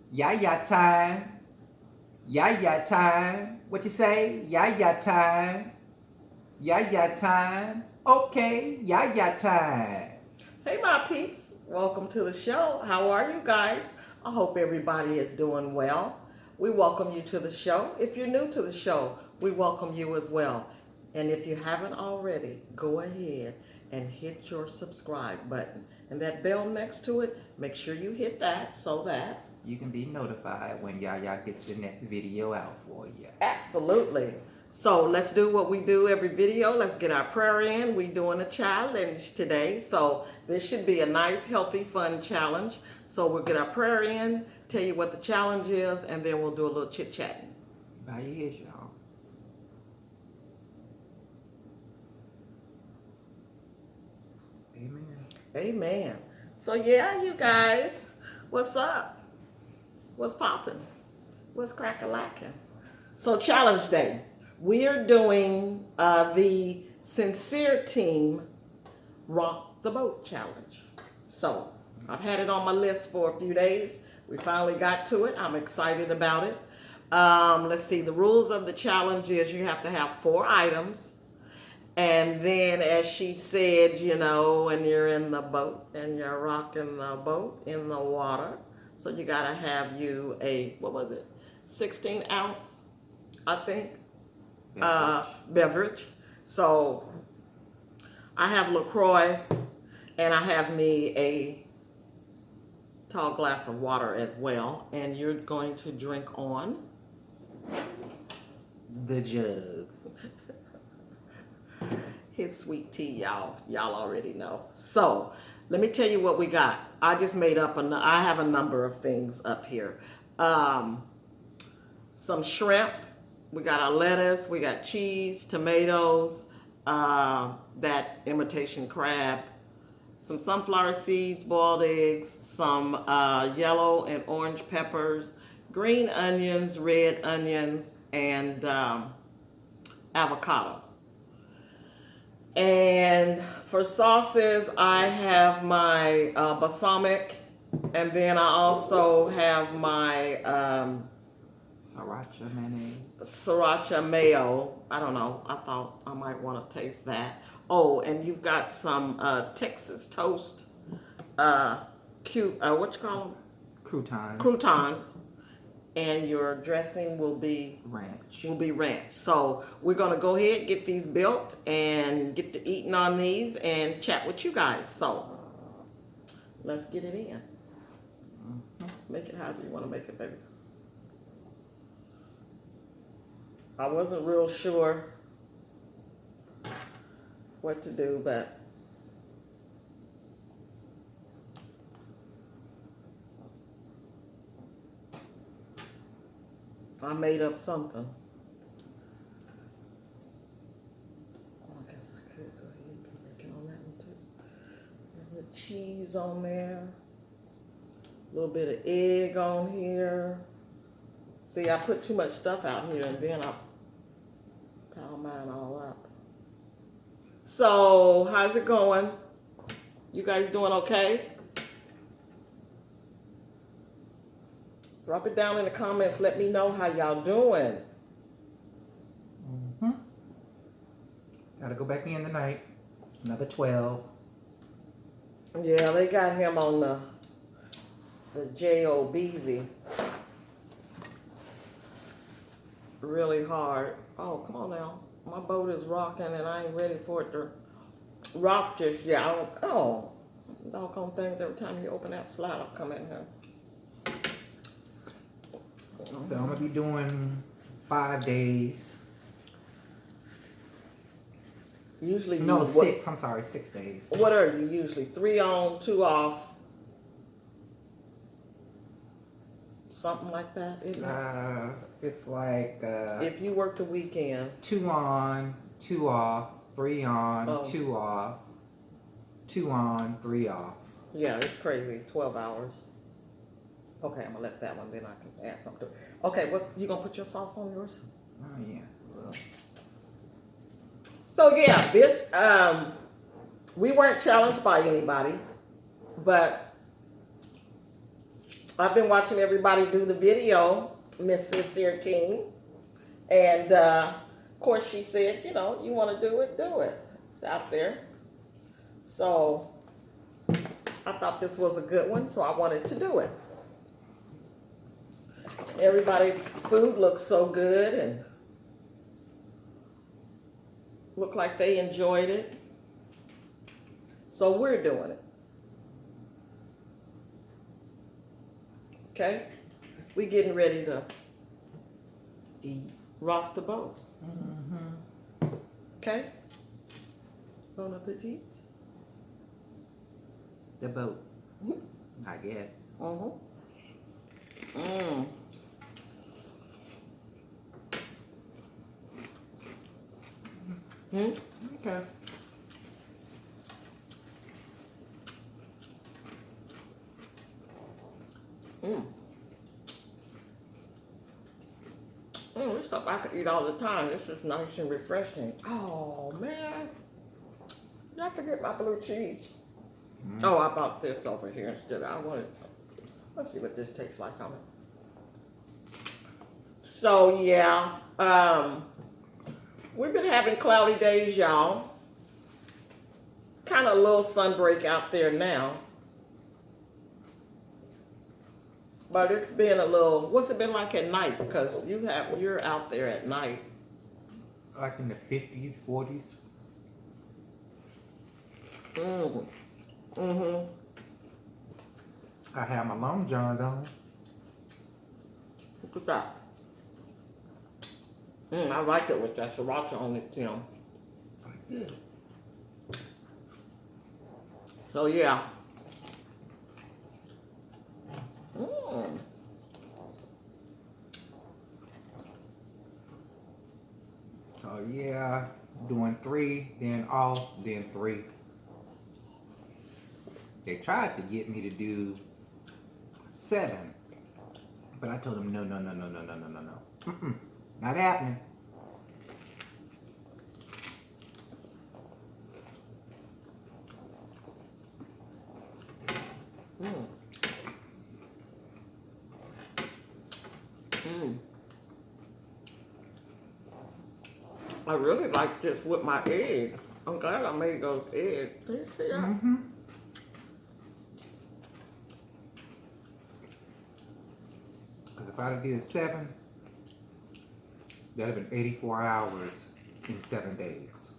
Yaya time. Yaya time. What you say? Yaya time. Yaya time. Okay, yaya time. Hey, my peeps. Welcome to the show. How are you guys? I hope everybody is doing well. We welcome you to the show. If you're new to the show, we welcome you as well. And if you haven't already, go ahead and hit your subscribe button. And that bell next to it, make sure you hit that so that You can be notified when Yaya gets the next video out for you. absolutely. So let's do what we do every video. Let's get our prayer in. We're doing a challenge today. So this should be a nice, healthy, fun challenge. So we'll get our prayer in, tell you what the challenge is, and then we'll do a little chit-chatting. Bow your heads, y'all. Amen. Amen. So yeah, you guys, what's up? What's popping? What's crack-a-lacking? So challenge day. We are doing the Sincere Team Rock the Boat Challenge. So I've had it on my list for a few days. We finally got to it. I'm excited about it. Let's see. The rules of the challenge is you have to have 4 items. And then, as she said, you know, when you're in the boat and you're rocking the boat in the water, so you got to have you a, what was it, 16 ounce, I think, beverage. So I have LaCroix, and I have me a tall glass of water as well. And you're going to drink on The jug. his sweet tea, y'all. Y'all already know. So let me tell you what we got. I just made up I have a number of things up here. Some shrimp. We got our lettuce. We got cheese, tomatoes, that imitation crab, some sunflower seeds, boiled eggs, some yellow and orange peppers, green onions, red onions, and avocado. And for sauces, I have my balsamic, and then I also have my Sriracha mayonnaise. sriracha mayo. I don't know. I thought I might want to taste that. Oh, and you've got some Texas toast, what you call them? Croutons. Croutons. And your dressing will be Ranch. ranch. So we're gonna go ahead, get these built, and get to eating on these and chat with you guys. So let's get it in. Make it however you want to make it, baby. I wasn't real sure what to do, but I made up something. I guess I could go ahead and be making on that one too. A little cheese on there. A little bit of egg on here. See, I put too much stuff out here and then I pile mine all up. So, how's it going? You guys doing okay? Drop it down in the comments. Let me know how y'all doing. Gotta go back in tonight. Another 12. Yeah, they got him on the J-O-B-Z. Really hard. Oh, come on now. My boat is rocking and I ain't ready for it to rock just yet. Oh, doggone things every time you open that slide, I'll come in here. So I'm gonna be doing 5 days. Usually No, you, 6. I'm sorry, 6 days. What are you usually? 3 on, 2 off? Something like that, isn't it? It's like If you work the weekend. 2 on, 2 off, 3 on, Oh. 2 off, 2 on, 3 off. Yeah, it's crazy. 12 hours. Okay, I'm gonna let that one, then I can add something to it. Okay, what you gonna put your sauce on yours? Oh yeah. Well, So yeah, this we weren't challenged by anybody, but I've been watching everybody do the video, Miss Sincere Team. And of course she said, you know, you want to do it, do it. It's out there. So I thought this was a good one, so I wanted to do it. Everybody's food looks so good and look like they enjoyed it. So we're doing it. Okay? We getting ready to eat. Rock the boat. Mm-hmm. Okay? Bon appetit. The boat. I guess. Mm-hmm. Mm. Hmm? Okay. Mm. This stuff I could eat all the time. This is nice and refreshing. Oh, man. I have to get my blue cheese. Mm. Oh, I bought this over here instead. I wanted, let's see what this tastes like on it. So, yeah. We've been having cloudy days, y'all. Kind of a little sunbreak out there now. But it's been a little, what's it been like at night? Because you're out there at night. Like in the 50s, 40s. Mm-hmm. I have my long johns on. Look at that. I like it with that sriracha on it, Tim. Good. So, yeah. Mm. So yeah, doing 3, then off, then 3. They tried to get me to do 7, but I told them no. Not happening. I really like this with my eggs. I'm glad I made those eggs. Can you see that? Mm-hmm. Because if I'd have did 7, that'd have been 84 hours in 7 days.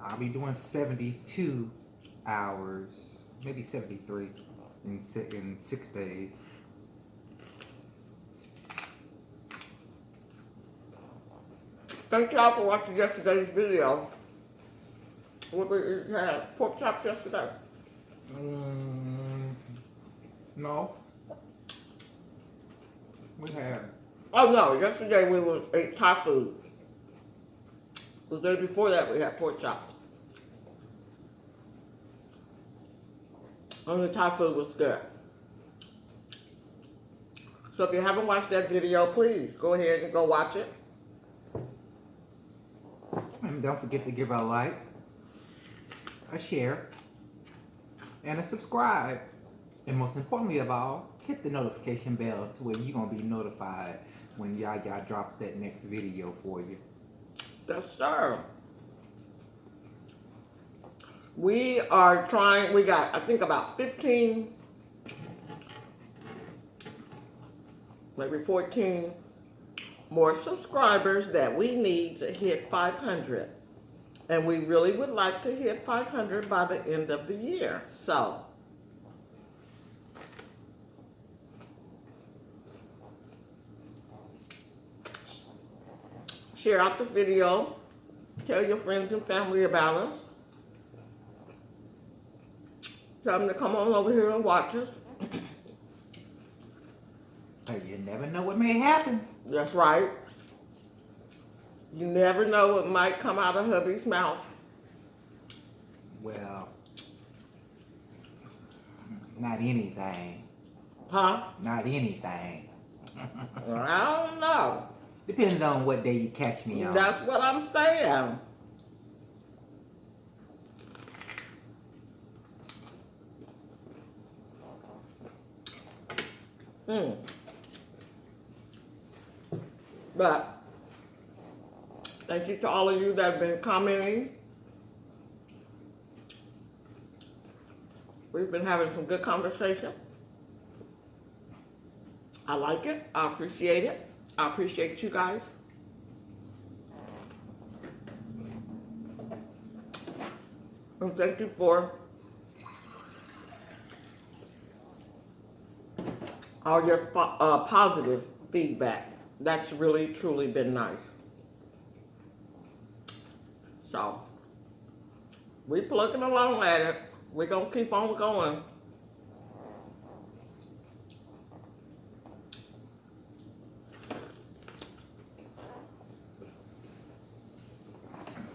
I'll be doing 72 hours, maybe 73 in 6 days. Thank y'all for watching yesterday's video. What we had pork chops yesterday. No. We had. Oh no, yesterday we ate Thai food. The day before that we had pork chops. And the Thai food was good. So if you haven't watched that video, please go ahead and go watch it. And don't forget to give a like, a share, and a subscribe. And most importantly of all, hit the notification bell to where you're going to be notified when Yaya drops that next video for you. Yes, sir. We are trying, we got, I think about 15, maybe 14 more subscribers that we need to hit 500. And we really would like to hit 500 by the end of the year. So, share out the video. Tell your friends and family about us. Tell them to come on over here and watch us. You never know what may happen. That's right. You never know what might come out of hubby's mouth. Well, not anything. Huh? Not anything. I don't know. Depends on what day you catch me on. That's what I'm saying. But thank you to all of you that have been commenting. We've been having some good conversation. I like it. I appreciate it. I appreciate you guys. And thank you for all your positive feedback. That's really, truly been nice. So, we plugging along at it. We're going to keep on going.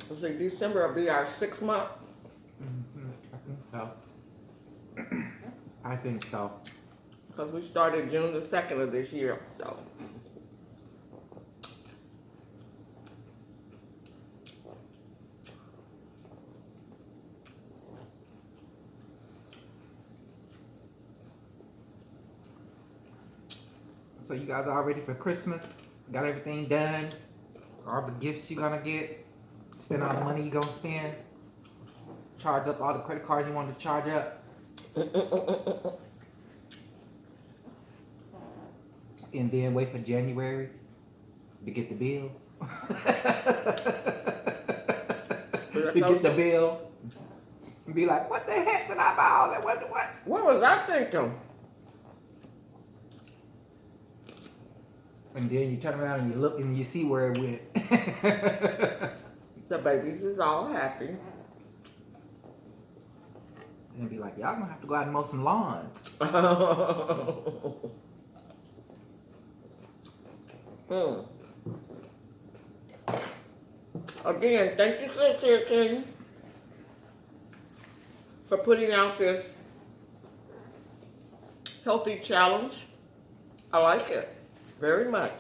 Let's see, December will be our 6th month. I think so. I think so. Because we started June the 2nd of this year. So. So you guys are all ready for Christmas? Got everything done? All the gifts you're gonna get? Spend all the money you're gonna spend? Charge up all the credit cards you want to charge up? And then wait for January to get the bill? To get the bill? And be like, what the heck did I buy all that? What? What was I thinking? And then you turn around and you look and you see where it went. The babies is all happy. And be like, y'all gonna have to go out and mow some lawns. Again, thank you, Sister King, for putting out this healthy challenge. I like it very much.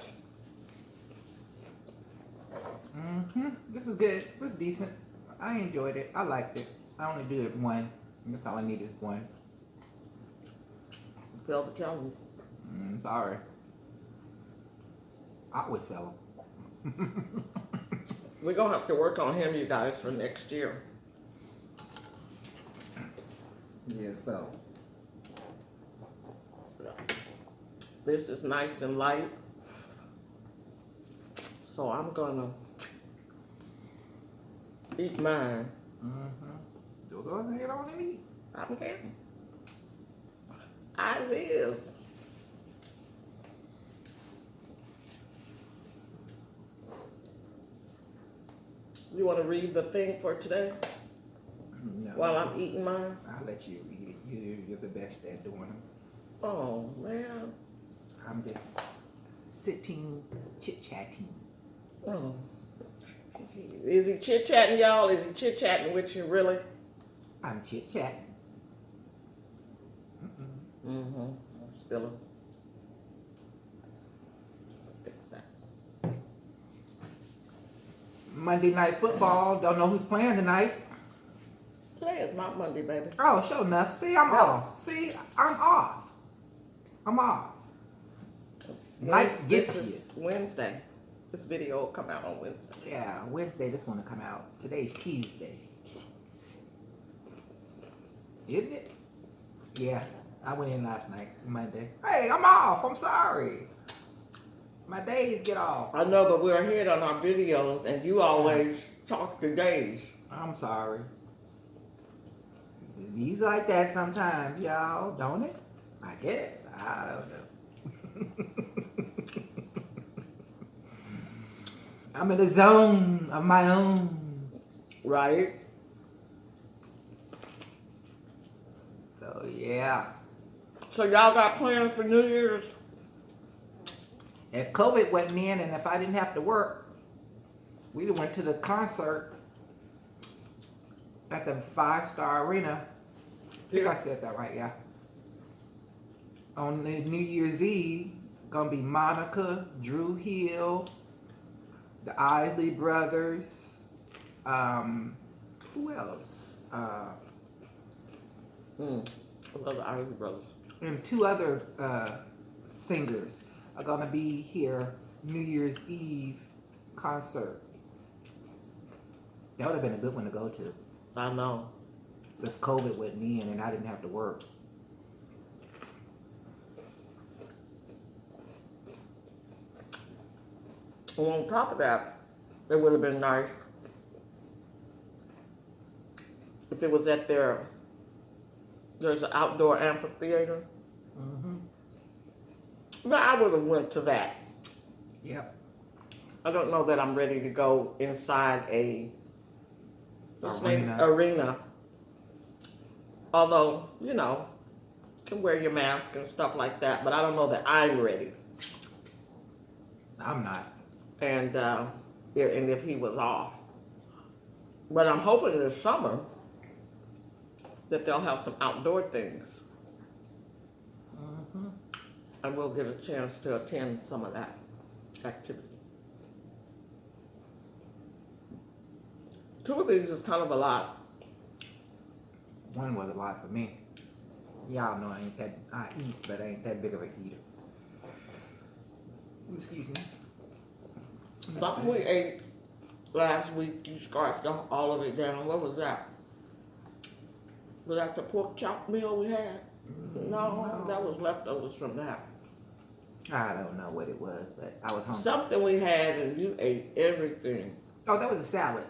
This is good. It was decent. I enjoyed it. I liked it. I only did one. That's all I needed, one. Failed the challenge. Sorry. I always fell. We're going to have to work on him, you guys, for next year. Yeah, so. This is nice and light. So I'm going to eat mine. Go ahead on and eat. I'm kidding. As is. You want to read the thing for today? No. While I'm eating mine? I'll let you read it. You're the best at doing them. Oh, man. I'm just sitting, chit-chatting. Oh. Is he chit-chatting, y'all? Is he chit-chatting with you, really? I'm chit-chatting. I'm spilling. Fix that. Monday Night Football. Don't know who's playing tonight. Today is not Monday, baby. Oh, sure enough. See, I'm off. See, I'm off. I'm off. Night gets This you. is Wednesday. This video will come out on Wednesday. Yeah, Wednesday this one will come out. Today's Tuesday. Isn't it? Yeah, I went in last night, Monday. Hey, I'm off. I'm sorry. My days get off. I know, but we're ahead on our videos, and you always talk the days. I'm sorry. He's like that sometimes, y'all, don't it? I guess. I don't know. I'm in a zone of my own. Right? So, yeah. So y'all got plans for New Year's? If COVID wasn't in and if I didn't have to work, we'd have went to the concert at the 5-Star Arena. I think I said that right, yeah. On the New Year's Eve, Gonna be Monica, Drew Hill, the Isley brothers. Who else? Love the Irish brothers. And two other singers are gonna be here New Year's Eve concert. That would have been a good one to go to. I know. If COVID wasn't in and I didn't have to work. And on top of that, it would have been nice if it was at there's an outdoor amphitheater. But I would have went to that. Yep. I don't know that I'm ready to go inside a Arena. arena. Although, you know, you can wear your mask and stuff like that, but I don't know that I'm ready. I'm not. And if he was off. But I'm hoping this summer that they'll have some outdoor things. And we'll get a chance to attend some of that activity. 2 of these is kind of a lot. One was a lot for me. Y'all know I eat, but I ain't that big of a eater. Excuse me. Something we ate last week, you scarfed all of it down. What was that? Was that the pork chop meal we had? No, that was leftovers from that. I don't know what it was, but I was hungry. Something we had and you ate everything. Oh, that was a salad.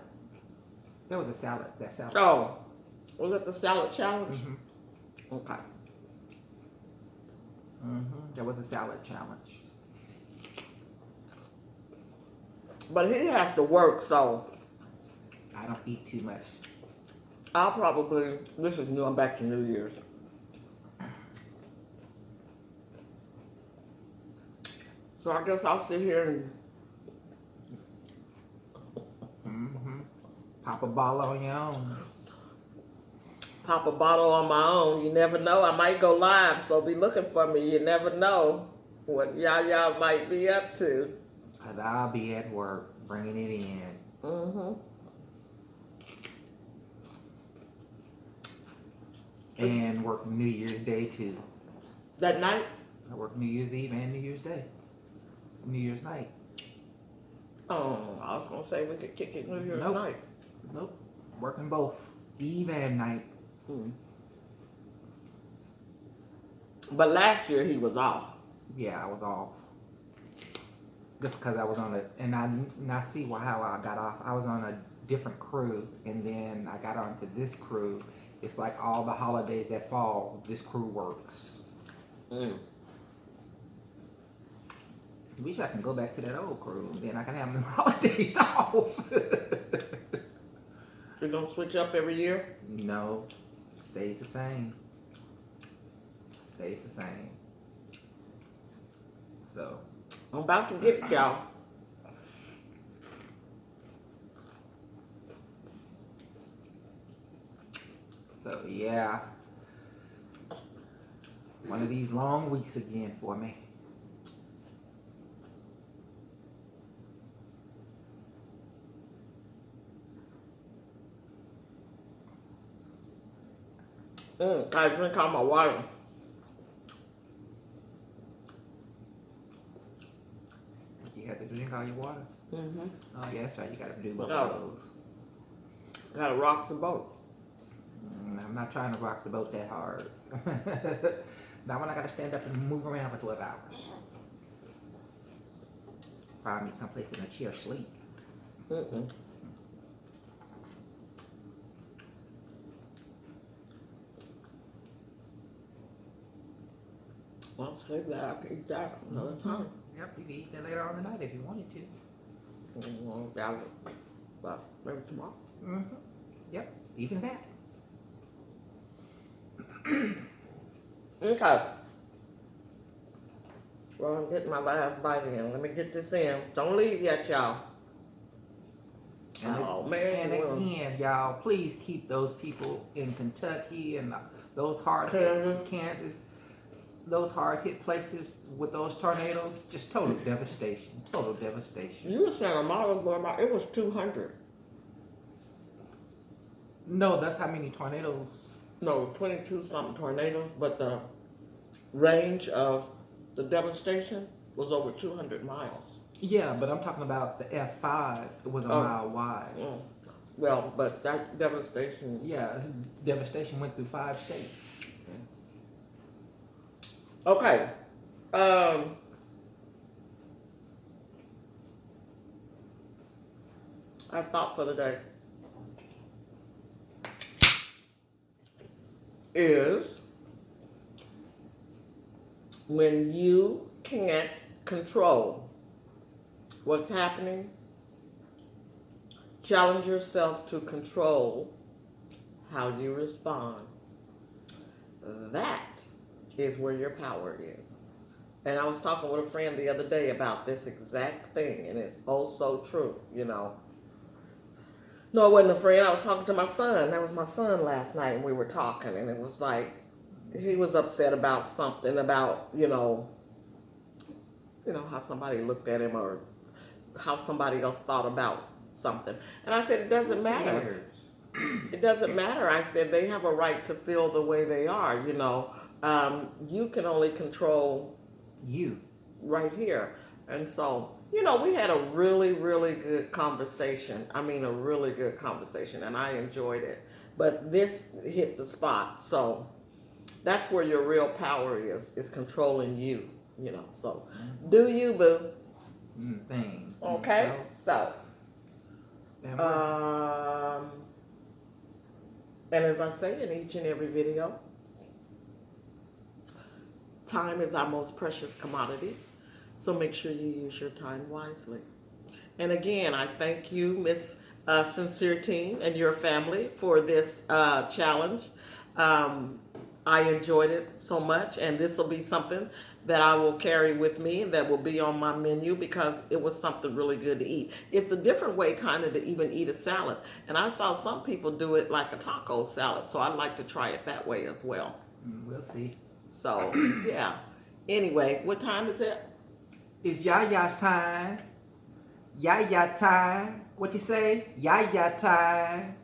That was a salad. That salad. Oh, was it the salad challenge? Okay. That was a salad challenge. But he has to work, so I don't eat too much. I'll probably, this is new, I'm back to New Year's. So I guess I'll sit here and Pop a bottle on your own. pop a bottle on my own. You never know, I might go live, so be looking for me. You never know what y'all might be up to. Cause I'll be at work bringing it in. And work New Year's Day too. That night? I work New Year's Eve and New Year's Day. New Year's night. Oh, I was gonna say we could kick it New Year's Nope. night. Nope. Working both. Eve and night. But last year he was off. Yeah, I was off. Just because I was on and I see how I got off. I was on a different crew, and then I got onto this crew. It's like all the holidays that fall, this crew works. Wish I can go back to that old crew, then I can have the holidays off. You're gonna switch up every year? No, stays the same. Stays the same. So. I'm about to get it, y'all. So yeah, one of these long weeks again for me. I drink all my water. You have to drink all your water. Oh yeah, that's right. You got to do both No. of those. Gotta rock the boat. I'm not trying to rock the boat that hard. Not when I got to stand up and move around for 12 hours. Find me someplace in a chair, sleep. Well, save that. I can eat that another time. Yep, you can eat that later on tonight if you wanted to. Well, got it. But maybe tomorrow. Yep, even that. Okay. Well, I'm getting my last bite in. Let me get this in. Don't leave yet, y'all. Oh, man. And again, y'all, please keep those people in Kentucky and those hard hit Kansas. Kansas. those hard hit places with those tornadoes, just total devastation. Total devastation. You were saying a mile was going by. It was 200. No, that's how many tornadoes. No, 22 something tornadoes, but the range of the devastation was over 200 miles. Yeah, but I'm talking about the F5. It was a mile wide. Mm. Well, but that devastation. Yeah, devastation went through 5 states. Okay. Our thought for the day is when you can't control what's happening, challenge yourself to control how you respond. That is where your power is. And I was talking with a friend the other day about this exact thing, and it's oh so true, you know. No, it wasn't a friend. I was talking to my son. That was my son last night, and we were talking, and it was like he was upset about something about, you know how somebody looked at him or how somebody else thought about something. And I said, it doesn't matter. It doesn't matter. I said, they have a right to feel the way they are, you know. You can only control you right here. And so, you know, we had a really, really good conversation. I mean, a really good conversation, and I enjoyed it. But this hit the spot. So that's where your real power is controlling you, you know. So do you, boo. Things. Okay? So, And as I say in each and every video, time is our most precious commodity. So make sure you use your time wisely. And again, I thank you, Miss Sincere Team, and your family for this challenge. I enjoyed it so much, and this will be something that I will carry with me and that will be on my menu because it was something really good to eat. It's a different way kind of to even eat a salad. And I saw some people do it like a taco salad, so I'd like to try it that way as well. we'll see. So, yeah. Anyway, what time is it? It's Yaya's time. Yaya time. What you say? Yaya time.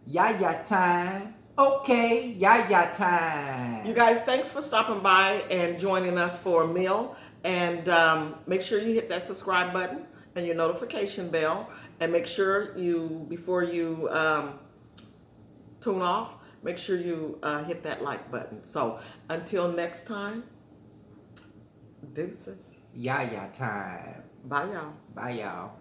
Yaya time. Okay, Yaya time. You guys, thanks for stopping by and joining us for a meal. And make sure you hit that subscribe button and your notification bell. And make sure you, before you tune off, make sure you hit that like button. So until next time, deuces. Yaya time. Bye, y'all. Bye, y'all.